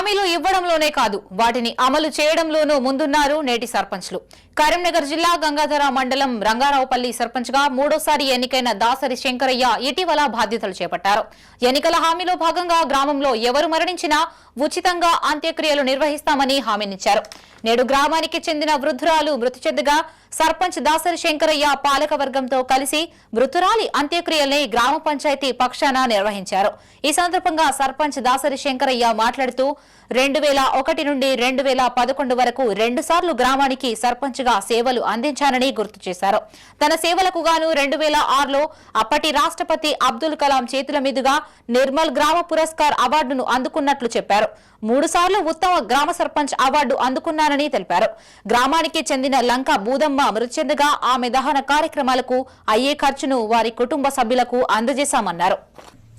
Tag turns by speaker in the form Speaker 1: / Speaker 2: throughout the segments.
Speaker 1: హామీలు ఇవ్వడంలోనే కాదు వాటిని అమలు చేయడంలోనూ ముందున్నారు నేటి సర్పంచ్లు. కరీంనగర్ జిల్లా గంగాధర మండలం రంగారావుపల్లి సర్పంచ్ గా మూడోసారి ఎన్నికైన దాసరి శంకరయ్య ఇటీవల బాధ్యతలు చేపట్టారు. ఎన్నికల హామీలో భాగంగా గ్రామంలో ఎవరు మరణించినా ఉచితంగా అంత్యక్రియలు నిర్వహిస్తామని హామీనిచ్చారు. నేడు గ్రామానికి చెందిన వృద్ధురాలు మృతి చెందగా సర్పంచ్ దాసరి శంకరయ్య పాలక వర్గంతో కలిసి మృతురాలి అంత్యక్రియల్ని గ్రామ పంచాయతీ పక్షాన నిర్వహించారు. ఈ సందర్భంగా సర్పంచ్ దాసరి శంకరయ్య మాట్లాడుతూ 2001 నుండి 2011 వరకు 2 సార్లు గ్రామానికి సర్పంచ్ గా సేవలు అందించానని గుర్తు చేశారు. తన సేవలకు గాను 2006లో అప్పటి రాష్ట్రపతి అబ్దుల్ కలాం చేతుల మీదుగా నిర్మల్ గ్రామ పురస్కార్ అవార్డును అందుకున్నట్లు చెప్పారు. 3 సార్లు ఉత్తమ గ్రామ సర్పంచ్ అవార్డు అందుకున్నానని తెలిపారు. గ్రామానికి చెందిన లంక బూదమ్మ మృతి చెందగా ఆమె దహన కార్యక్రమాలకు అయ్యే ఖర్చును వారి కుటుంబ సభ్యులకు అందజేశామన్నారు.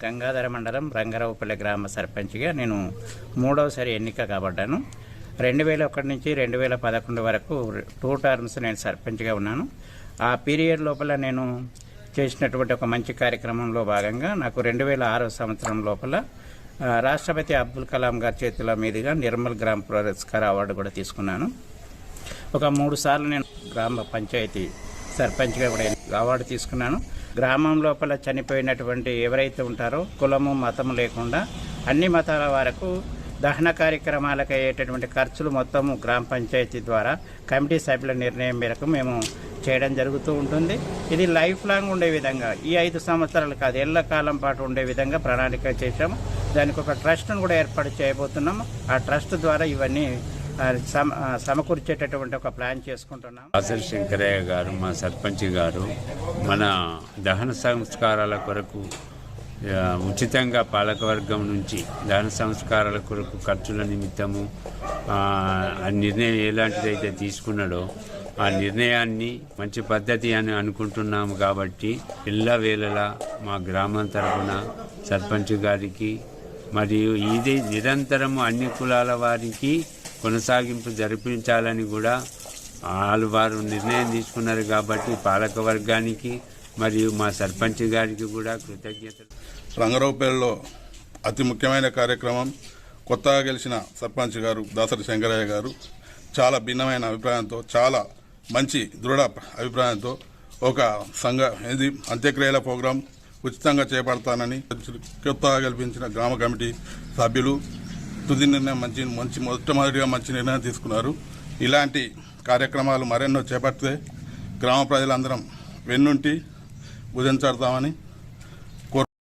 Speaker 2: గంగాధర మండలం రంగారావుపల్లి గ్రామ సర్పంచ్గా నేను మూడవసారి ఎన్నిక కాబడ్డాను. 2001 నుంచి 2011 వరకు 2 టర్మ్స్ నేను సర్పంచ్గా ఉన్నాను. ఆ పీరియడ్ లోపల నేను చేసినటువంటి ఒక మంచి కార్యక్రమంలో భాగంగా నాకు 2006 సంవత్సరం లోపల రాష్ట్రపతి అబ్దుల్ కలాం గారి చేతుల మీదుగా నిర్మల్ గ్రామ పురస్కార్ అవార్డు కూడా తీసుకున్నాను. ఒక 3 సార్లు నేను గ్రామ పంచాయతీ సర్పంచ్గా కూడా అవార్డు తీసుకున్నాను. గ్రామం లోపల చనిపోయినటువంటి ఎవరైతే ఉంటారో కులము మతము లేకుండా అన్ని మతాల వరకు దహన కార్యక్రమాలకు అయ్యేటటువంటి ఖర్చులు మొత్తము గ్రామ పంచాయతీ ద్వారా కమిటీ సభ్యుల నిర్ణయం మేరకు మేము చేయడం జరుగుతూ ఉంటుంది. ఇది లైఫ్ లాంగ్ ఉండే విధంగా ఈ 5 సంవత్సరాలు కాదు ఎల్లకాలం పాటు ఉండే విధంగా ప్రణాళిక చేశాము. దానికి ఒక ట్రస్ట్ను కూడా ఏర్పాటు చేయబోతున్నాము. ఆ ట్రస్ట్ ద్వారా ఇవన్నీ సమకూర్చేటటువంటి ఒక ప్లాన్ చేసుకుంటున్నాం.
Speaker 3: దాసరి శంకరయ్య గారు మా సర్పంచ్ గారు మన దహన సంస్కారాల కొరకు ఉచితంగా పాలకవర్గం నుంచి దహన సంస్కారాల కొరకు ఖర్చుల నిమిత్తము ఆ నిర్ణయం ఎలాంటిదైతే తీసుకున్నాడో ఆ నిర్ణయాన్ని మంచి పద్ధతి అని అనుకుంటున్నాము. కాబట్టి ఎల్లవేళలా మా గ్రామం తరఫున సర్పంచ్ గారికి మరియు ఇది నిరంతరము అన్ని కులాల వారికి కొనసాగింపు జరిపించాలని కూడా వారు నిర్ణయం తీసుకున్నారు. కాబట్టి పాలక వర్గానికి మరియు మా సర్పంచ్ గారికి కూడా కృతజ్ఞతలు.
Speaker 4: రంగారావుపల్లిలో అతి ముఖ్యమైన కార్యక్రమం కొత్తగా గెలిచిన సర్పంచ్ గారు దాసరి శంకరయ్య గారు చాలా భిన్నమైన అభిప్రాయంతో చాలా మంచి దృఢ అభిప్రాయంతో ఒక అంత్యక్రియల ప్రోగ్రాం ఉచితంగా చేపడతానని కొత్తగా గెలిపించిన గ్రామ కమిటీ సభ్యులు తుది నిర్ణయం మొట్టమొదటిగా మంచి నిర్ణయం తీసుకున్నారు. ఇలాంటి కార్యక్రమాలు మరెన్నో చేపడితే గ్రామ ప్రజలందరం వెన్నుంటి భుజించాడతామని